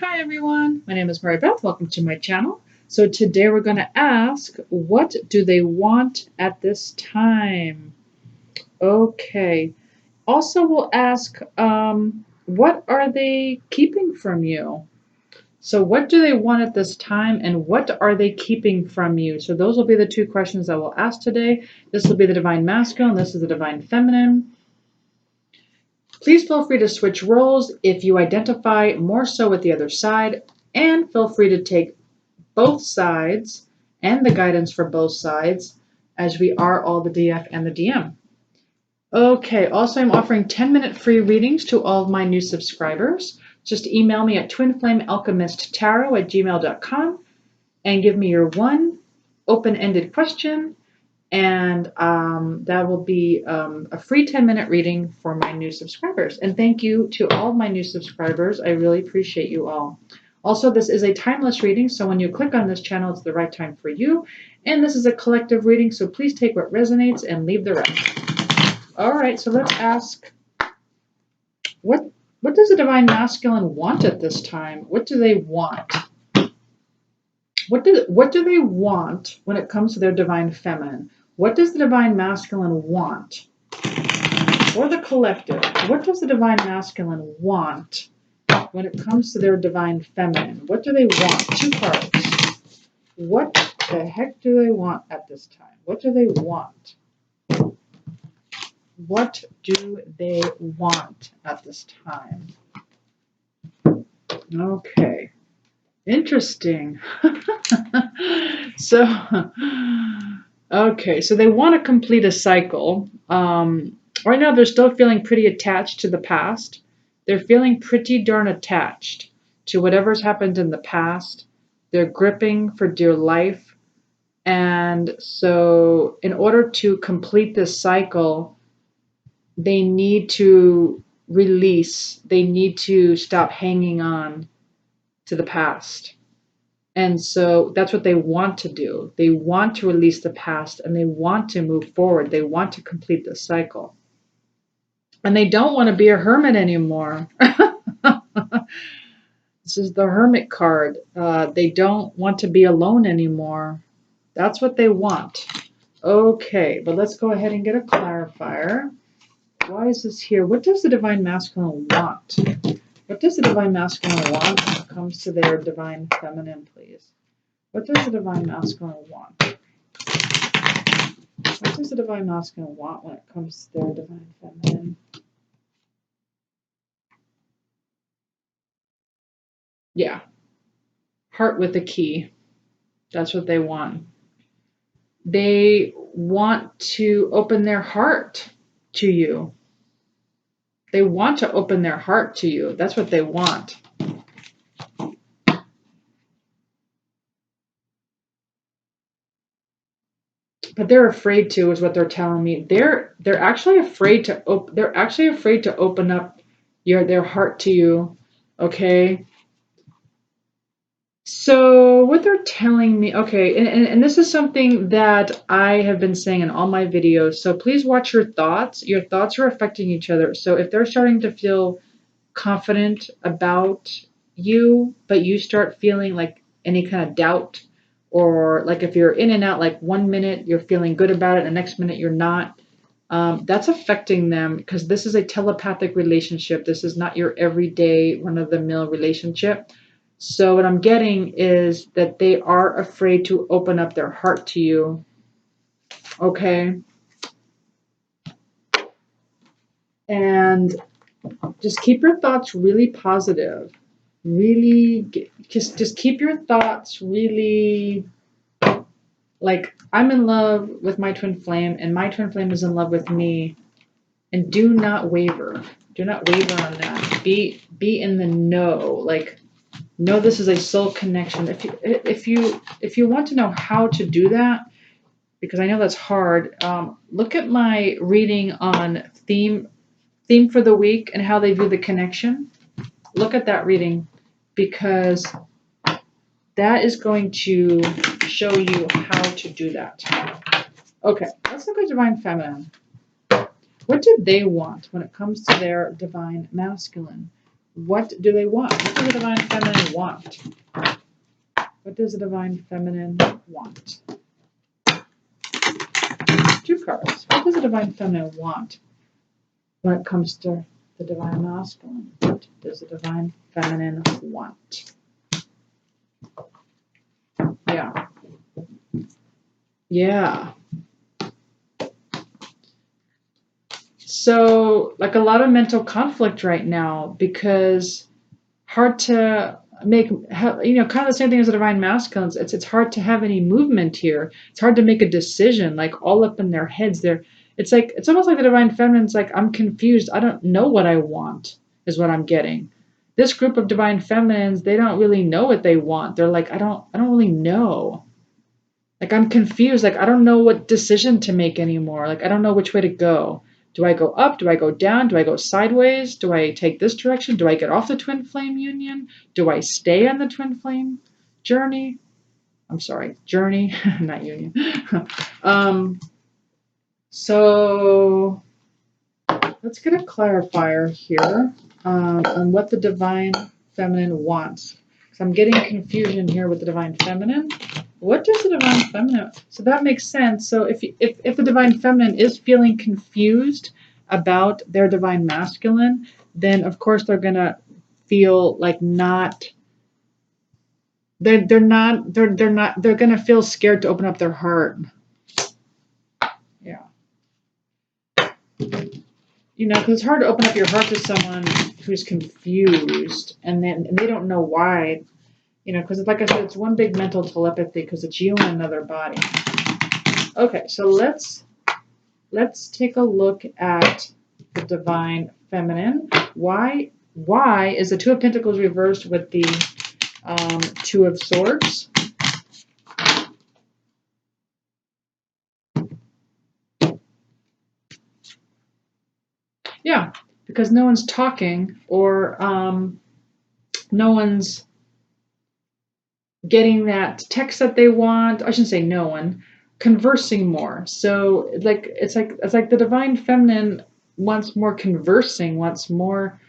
Hi everyone, my name is Mary Beth. Welcome to my channel. So today we're going to ask, what do they want at this time? Okay. Also we'll ask, what are they keeping from you? So what do they want at this time and what are they keeping from you? So those will be the two questions that we'll ask today. This will be the Divine Masculine. This is the Divine Feminine. Please feel free to switch roles if you identify more so with the other side, and feel free to take both sides and the guidance for both sides, as we are all the DF and the DM. Okay, also I'm offering 10-minute free readings to all of my new subscribers. Just email me at twinflamealchemisttarot@gmail.com and give me your one open-ended question, and that will be a free 10-minute reading for my new subscribers. And thank you to all of my new subscribers. I really appreciate you all. Also, this is a timeless reading, so when you click on this channel, it's the right time for you. And this is a collective reading, so please take what resonates and leave the rest. All right, so let's ask, what does the Divine Masculine want at this time? What do they want? What do they want when it comes to their Divine Feminine? What does the Divine Masculine want? Or the collective, what does the Divine Masculine want when it comes to their Divine Feminine? What do they want? Two cards. What the heck do they want at this time? What do they want? What do they want at this time? Okay. Interesting. Okay, so they want to complete a cycle. Right now, they're still feeling pretty attached to the past. They're feeling pretty darn attached to whatever's happened in the past. They're gripping for dear life. And so in order to complete this cycle, they need to release. They need to stop hanging on to the past. And so that's what they want to do. They want to release the past and they want to move forward. They want to complete the cycle. And they don't want to be a hermit anymore. This is the Hermit card. They don't want to be alone anymore. That's what they want. Okay, but let's go ahead and get a clarifier. Why is this here? What does the Divine Masculine want? What does the Divine Masculine want when it comes to their Divine Feminine, please? What does the Divine Masculine want? What does the Divine Masculine want when it comes to their Divine Feminine? Yeah. Heart with a key. That's what they want. They want to open their heart to you. They want to open their heart to you. That's what they want. But they're afraid to, is what they're telling me. They're actually afraid to open up their heart to you. Okay. So what they're telling me, okay, and this is something that I have been saying in all my videos. So please watch your thoughts. Your thoughts are affecting each other. So if they're starting to feel confident about you, but you start feeling like any kind of doubt, or like if you're in and out, like 1 minute you're feeling good about it, the next minute you're not, that's affecting them, because this is a telepathic relationship. This is not your everyday run-of-the-mill relationship. So what I'm getting is that they are afraid to open up their heart to you. Okay. And just keep your thoughts really positive. Really, just keep your thoughts really like, I'm in love with my twin flame and my twin flame is in love with me. And do not waver. Do not waver on that. Be in the know. Like, know this is a soul connection. If you want to know how to do that, because I know that's hard, look at my reading on theme for the week and how they view the connection. Look at that reading, because that is going to show you how to do that. Okay, let's look at Divine Feminine. What do they want when it comes to their Divine Masculine? What do they want? What does the Divine Feminine want? What does the Divine Feminine want? 2 cards. What does the Divine Feminine want when it comes to the Divine Masculine? What does the Divine Feminine want? Yeah. Yeah. So, like a lot of mental conflict right now because hard to make, kind of the same thing as the Divine Masculines. It's hard to have any movement here. It's hard to make a decision, like all up in their heads. It's almost like the Divine Feminine's like, I'm confused. I don't know what I want, is what I'm getting. This group of Divine Feminines, they don't really know what they want. They're like, I don't really know. Like, I'm confused. Like, I don't know what decision to make anymore. Like, I don't know which way to go. Do I go up? Do I go down? Do I go sideways? Do I take this direction? Do I get off the twin flame union? Do I stay on the twin flame journey? I'm sorry, journey, not union. So let's get a clarifier here on what the Divine Feminine wants. So I'm getting confusion here with the Divine Feminine. What does the Divine Feminine? So that makes sense. So if the Divine Feminine is feeling confused about their Divine Masculine, then of course they're gonna feel like they're gonna feel scared to open up their heart. Yeah. Because it's hard to open up your heart to someone who's confused and they don't know why. Because like I said, it's one big mental telepathy because it's you in another body. Okay, so let's take a look at the Divine Feminine. Why is the Two of Pentacles reversed with the Two of Swords? Yeah, because no one's talking or no one's getting that text that they want. I shouldn't say no one. Conversing more. So it's like the Divine Feminine wants more conversing, wants more.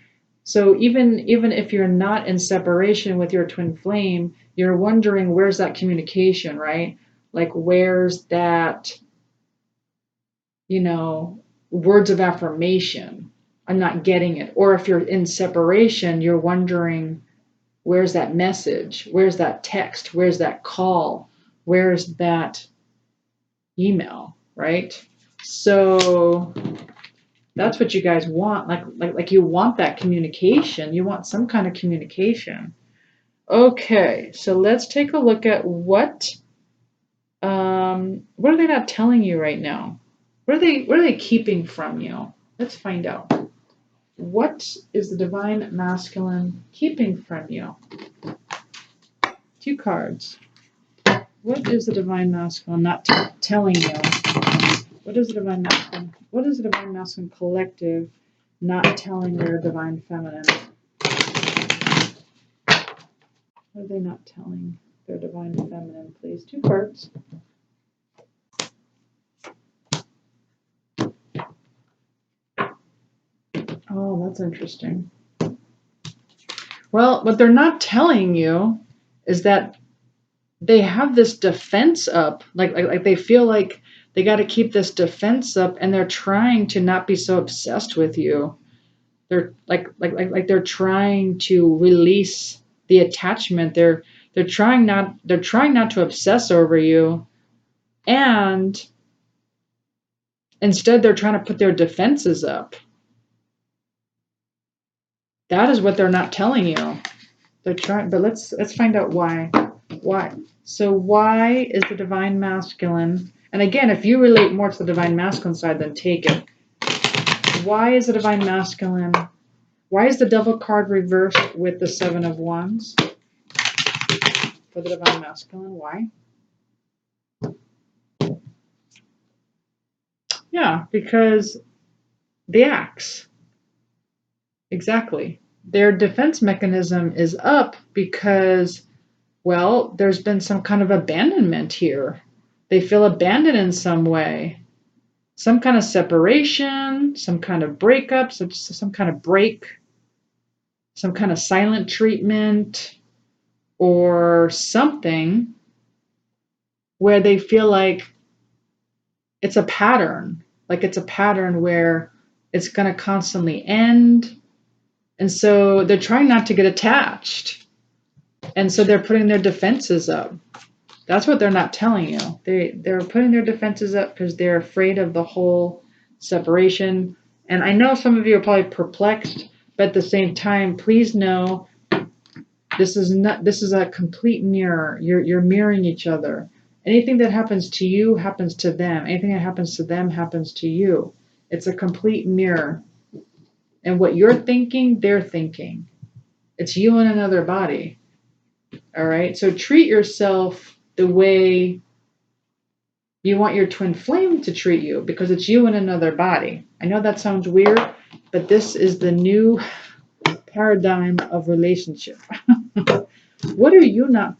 So even if you're not in separation with your twin flame, you're wondering where's that communication, right? Like where's that, words of affirmation? I'm not getting it. Or if you're in separation, you're wondering where's that message? Where's that text? Where's that call? Where's that email, right? So that's what you guys want. Like you want that communication. You want some kind of communication. Okay, so let's take a look at what are they not telling you right now? What are they keeping from you? Let's find out. What is the Divine Masculine keeping from you? 2 cards. What is the Divine Masculine not telling you? What is the Divine Masculine? What is the Divine Masculine collective not telling their Divine Feminine? What are they not telling their Divine Feminine, please? 2 cards. Oh, that's interesting. Well, what they're not telling you is that they have this defense up. Like they feel like they got to keep this defense up, and they're trying to not be so obsessed with you. They're like they're trying to release the attachment. They're trying not to obsess over you, and instead they're trying to put their defenses up. That is what they're not telling you. They're trying, but let's find out why. Why? So why is the Divine Masculine? And again, if you relate more to the Divine Masculine side, then take it. Why is the Divine Masculine? Why is the Devil card reversed with the 7 of Wands for the Divine Masculine? Why? Yeah, because the axe. Exactly. Their defense mechanism is up because, well, there's been some kind of abandonment here. They feel abandoned in some way. Some kind of separation, some kind of breakup, some kind of break. some kind of silent treatment or something where they feel like it's a pattern, where it's going to constantly end. And so they're trying not to get attached. And so they're putting their defenses up. That's what they're not telling you. They're putting their defenses up because they're afraid of the whole separation. And I know some of you are probably perplexed, but at the same time, please know this is a complete mirror. You're mirroring each other. Anything that happens to you happens to them. Anything that happens to them happens to you. It's a complete mirror. And what you're thinking, they're thinking. It's you in another body. All right? So treat yourself the way you want your twin flame to treat you, because it's you in another body. I know that sounds weird, but this is the new paradigm of relationship. What are you not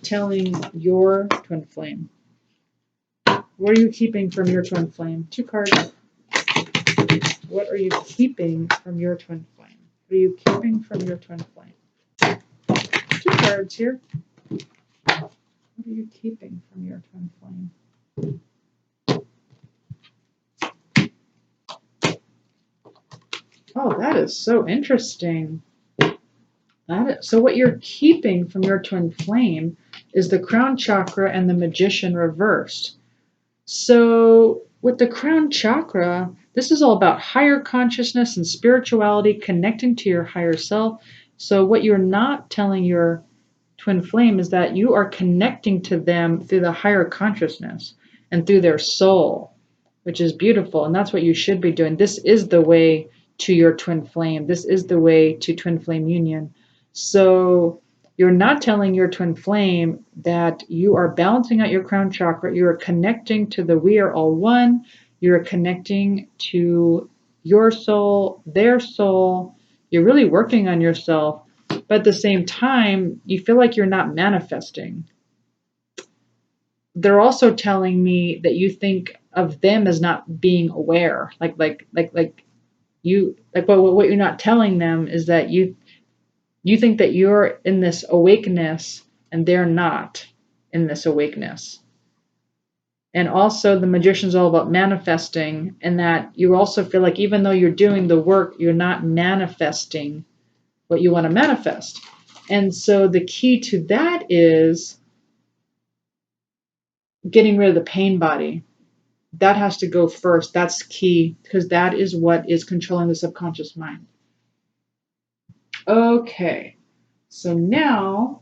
telling your twin flame? What are you keeping from your twin flame? 2 cards. What are you keeping from your twin flame? What are you keeping from your twin flame? 2 cards here. What are you keeping from your twin flame? Oh, that is so interesting. So what you're keeping from your twin flame is the crown chakra and the magician reversed. So with the crown chakra, this is all about higher consciousness and spirituality, connecting to your higher self. So what you're not telling your twin flame is that you are connecting to them through the higher consciousness and through their soul, which is beautiful. And that's what you should be doing. This is the way to your twin flame. This is the way to twin flame union. So you're not telling your twin flame that you are balancing out your crown chakra. You are connecting to the we are all one. You're connecting to your soul, their soul. You're really working on yourself. But at the same time, you feel like you're not manifesting. They're also telling me that you think of them as not being aware. What you're not telling them is that you think that you're in this awakeness and they're not in this awakeness. And also the magician's all about manifesting, and that you also feel like even though you're doing the work, you're not manifesting what you want to manifest. And so the key to that is getting rid of the pain body. That has to go first. That's key, because that is what is controlling the subconscious mind. Okay, so now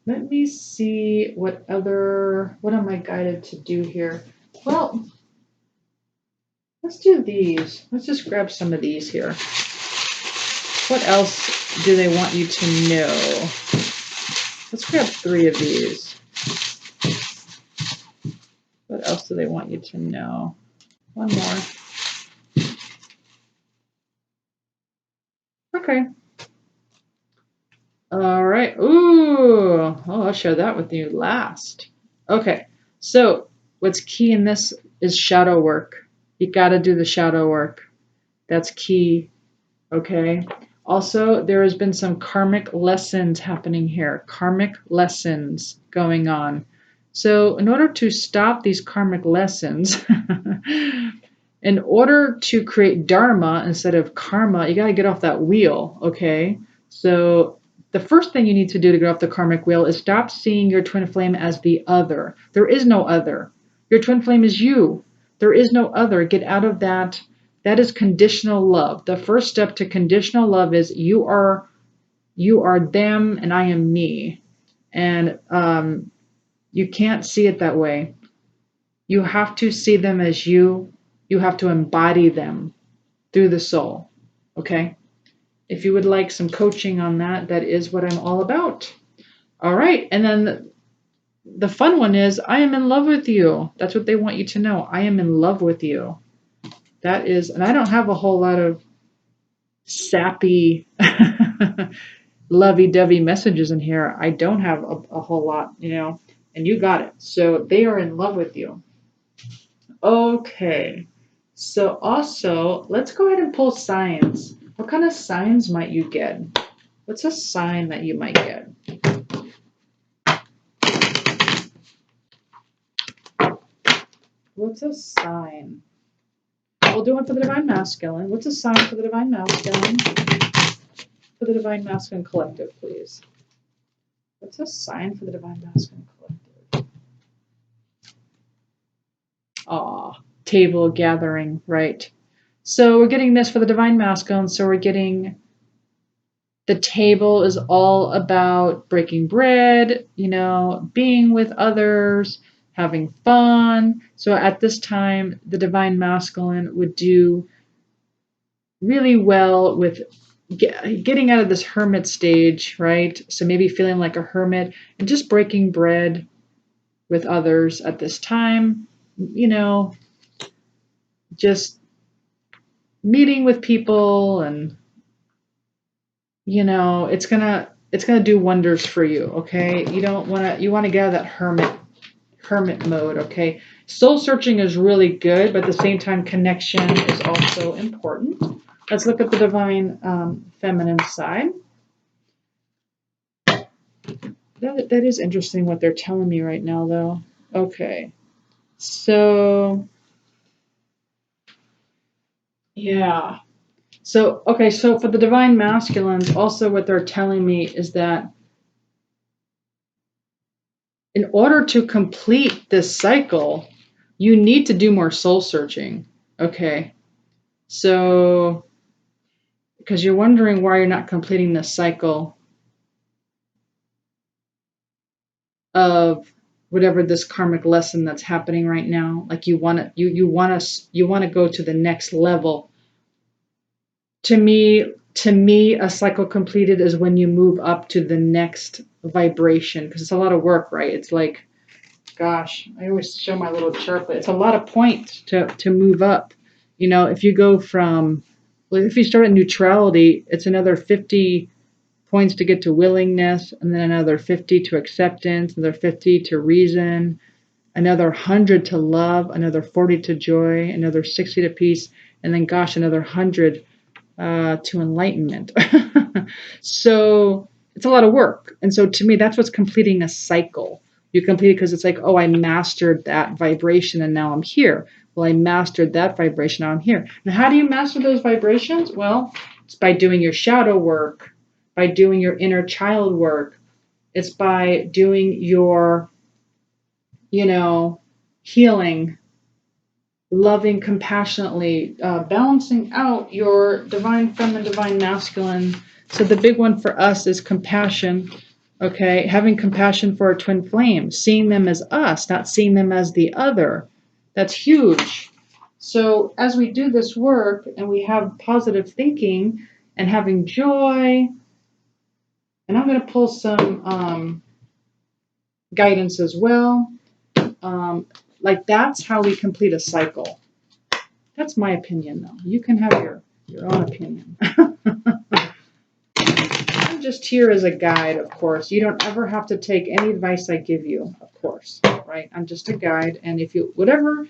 let me see what am I guided to do here? Well, let's do these. Let's just grab some of these here. What else do they want you to know? Let's grab 3 of these. What else do they want you to know? One more. Okay. All right. Ooh. Oh, I'll share that with you last. Okay. So what's key in this is shadow work. You got to do the shadow work. That's key. Okay. Also, there has been some karmic lessons happening here. Karmic lessons going on. So in order to stop these karmic lessons, in order to create dharma instead of karma, you got to get off that wheel. Okay. So the first thing you need to do to get off the karmic wheel is stop seeing your twin flame as the other. There is no other. Your twin flame is you. There is no other. Get out of that. That is conditional love. The first step to conditional love is you are them and I am me. And you can't see it that way. You have to see them as you. You have to embody them through the soul. Okay? If you would like some coaching on that, that is what I'm all about. All right. And then the fun one is I am in love with you. That's what they want you to know. I am in love with you. That is, and I don't have a whole lot of sappy, lovey-dovey messages in here. I don't have a whole lot, and you got it. So they are in love with you. Okay. So also, let's go ahead and pull signs. What kind of signs might you get? What's a sign that you might get? What's a sign? We'll do one for the Divine Masculine. What's a sign for the Divine Masculine? For the Divine Masculine Collective, please. What's a sign for the Divine Masculine Collective? Aw, table gathering, right. So we're getting this for the Divine Masculine. So we're getting the table is all about breaking bread, being with others, having fun. So at this time, the Divine Masculine would do really well with getting out of this hermit stage, right? So maybe feeling like a hermit and just breaking bread with others at this time, just meeting with people, and it's gonna do wonders for you. Okay, you want to get out of that hermit mode. Okay, soul searching is really good, but at the same time, connection is also important. Let's look at the Divine Feminine side. That is interesting what they're telling me right now, though. Okay, so yeah. So for the Divine Masculines, also what they're telling me is that in order to complete this cycle, you need to do more soul searching. Okay, so because you're wondering why you're not completing this cycle of whatever this karmic lesson that's happening right now. Like you want to go to the next level. To me, a cycle completed is when you move up to the next vibration, because it's a lot of work, right? It's like, gosh, I always show my little chart, but it's a lot of points to move up. If you go from, if you start at neutrality, it's another 50 points to get to willingness, and then another 50 to acceptance, another 50 to reason, another 100 to love, another 40 to joy, another 60 to peace, and then, gosh, another 100 to enlightenment. So it's a lot of work. And so to me, that's what's completing a cycle. You complete it because it's like, oh, I mastered that vibration and now I'm here. Well, I mastered that vibration, now I'm here. Now, how do you master those vibrations? Well, it's by doing your shadow work, by doing your inner child work. It's by doing your, healing, loving compassionately, balancing out your Divine Feminine, Divine Masculine. So the big one for us is compassion. Okay, having compassion for our twin flames, seeing them as us, not seeing them as the other. That's huge. So as we do this work and we have positive thinking and having joy, and I'm going to pull some guidance as well. Like that's how we complete a cycle. That's my opinion, though. You can have your own opinion. I'm just here as a guide, of course. You don't ever have to take any advice I give you, of course, right? I'm just a guide, and if you whatever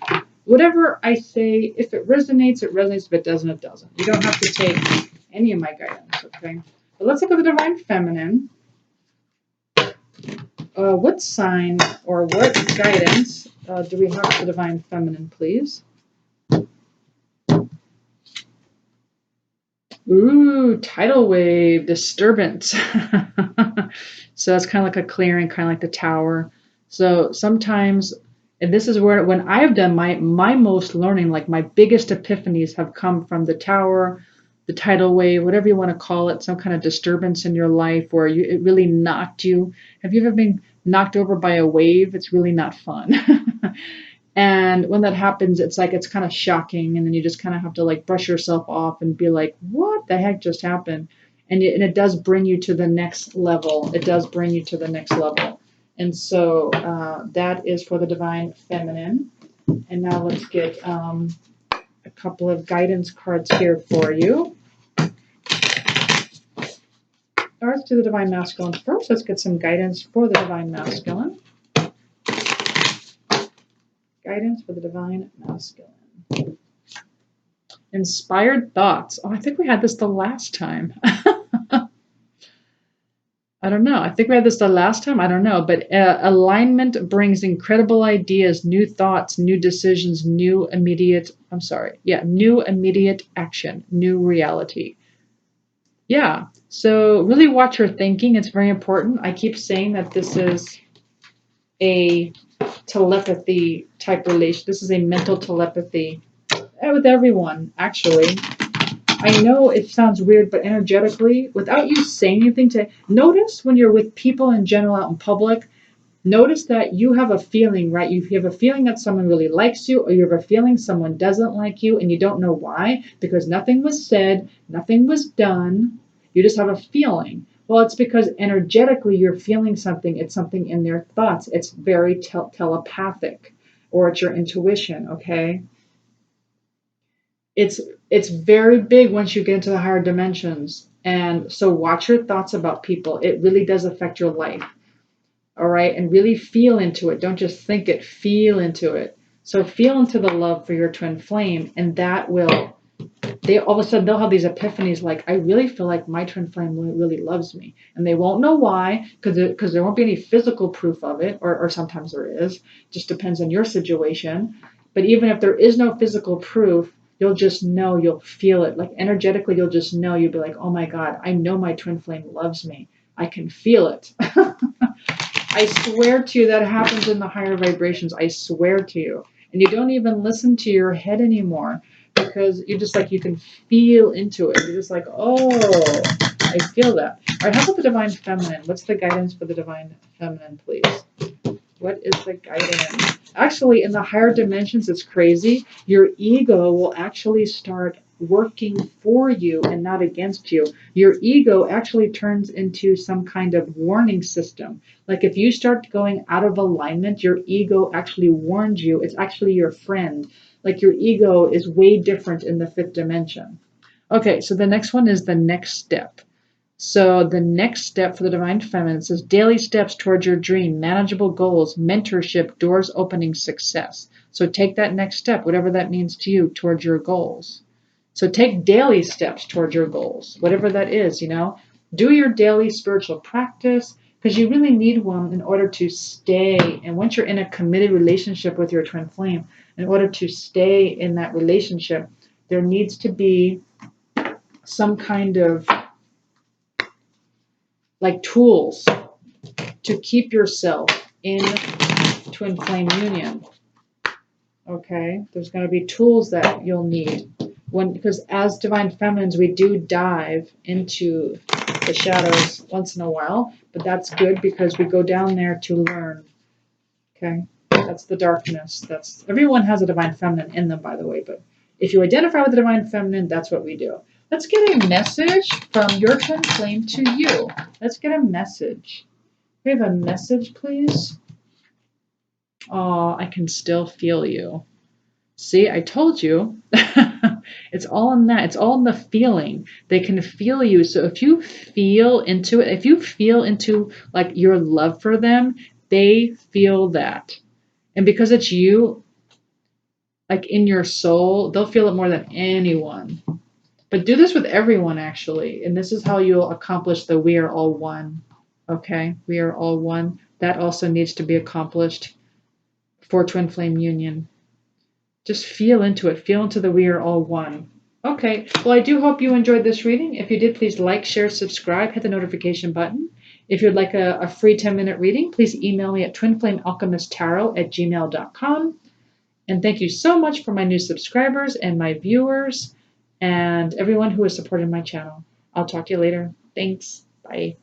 I say, if it resonates, it resonates. If it doesn't, it doesn't. You don't have to take any of my guidance, okay? But let's look at the Divine Feminine. What sign or what guidance do we have for the Divine Feminine, please? Ooh, tidal wave disturbance. So that's kind of like a clearing, kind of like the tower. So sometimes, and this is where when I've done my most learning, like my biggest epiphanies have come from the tower, the tidal wave, whatever you want to call it, some kind of disturbance in your life where it really knocked you. Have you ever been knocked over by a wave? It's really not fun. And when that happens, it's like, it's kind of shocking. And then you just kind of have to like brush yourself off and be like, what the heck just happened? And it does bring you to the next level. It does bring you to the next level. And so that is for the Divine Feminine. And now let's get a couple of guidance cards here for you. Let's do the Divine Masculine first. Let's get some guidance for the Divine Masculine. Guidance for the Divine Masculine. Inspired thoughts. Oh, I think we had this the last time. I don't know. I think we had this the last time. I don't know. But alignment brings incredible ideas, new thoughts, new decisions, new immediate action, new reality. Yeah. So really watch your thinking. It's very important. I keep saying that this is a telepathy type relation. This is a mental telepathy with everyone, actually. I know it sounds weird, but energetically, without you saying anything to notice when you're with people in general out in public, notice that you have a feeling, right? You have a feeling that someone really likes you, or you have a feeling someone doesn't like you, and you don't know why, because nothing was said, nothing was done. You just have a feeling. Well, it's because energetically you're feeling something. It's something in their thoughts. It's very telepathic, or it's your intuition, okay? it's it's very big once you get into the higher dimensions. And so watch your thoughts about people. It really does affect your life. All right. And really feel into it. Don't just think it, feel into it. So feel into the love for your twin flame, and that will, they all of a sudden they'll have these epiphanies like, I really feel like my twin flame really loves me. And they won't know why, because there won't be any physical proof of it, or sometimes there is. Just depends on your situation. But even if there is no physical proof, you'll just know, you'll feel it. Like energetically, you'll just know, you'll be like, oh my God, I know my twin flame loves me. I can feel it. I swear to you that happens in the higher vibrations. I swear to you. And you don't even listen to your head anymore, because you're just like, you can feel into it. You're just like, oh, I feel that. All right, how about the divine feminine? What's the guidance for the divine feminine, please? What is the guidance? Actually, in the higher dimensions, it's crazy. Your ego will actually start working for you and not against you. Your ego actually turns into some kind of warning system. Like if you start going out of alignment, your ego actually warns you. It's actually your friend. Like your ego is way different in the fifth dimension. Okay, so the next one is the next step. So the next step for the divine feminine says daily steps towards your dream, manageable goals, mentorship, doors opening, success. So take that next step, whatever that means to you, towards your goals. So take daily steps towards your goals, whatever that is, Do your daily spiritual practice, because you really need one in order to stay. And once you're in a committed relationship with your twin flame, in order to stay in that relationship, there needs to be some kind of like tools to keep yourself in twin flame union. Okay, there's going to be tools that you'll need because as divine feminines, we do dive into the shadows once in a while, but that's good because we go down there to learn. Okay, that's the darkness. That's everyone has a divine feminine in them, by the way, but if you identify with the divine feminine, that's what we do. Let's get a message from your twin flame to you. Let's get a message. We have a message, please. Oh, I can still feel you. See, I told you. It's all in that. It's all in the feeling. They can feel you. So if you feel into it, if you feel into like your love for them, they feel that. And because it's you, like in your soul, they'll feel it more than anyone. But do this with everyone, actually. And this is how you'll accomplish the we are all one. Okay? We are all one. That also needs to be accomplished for twin flame union. Just feel into it. Feel into the we are all one. Okay. Well, I do hope you enjoyed this reading. If you did, please like, share, subscribe, hit the notification button. If you'd like a free 10-minute reading, please email me at twinflamealchemisttarot@gmail.com. And thank you so much for my new subscribers and my viewers and everyone who has supported my channel. I'll talk to you later. Thanks. Bye.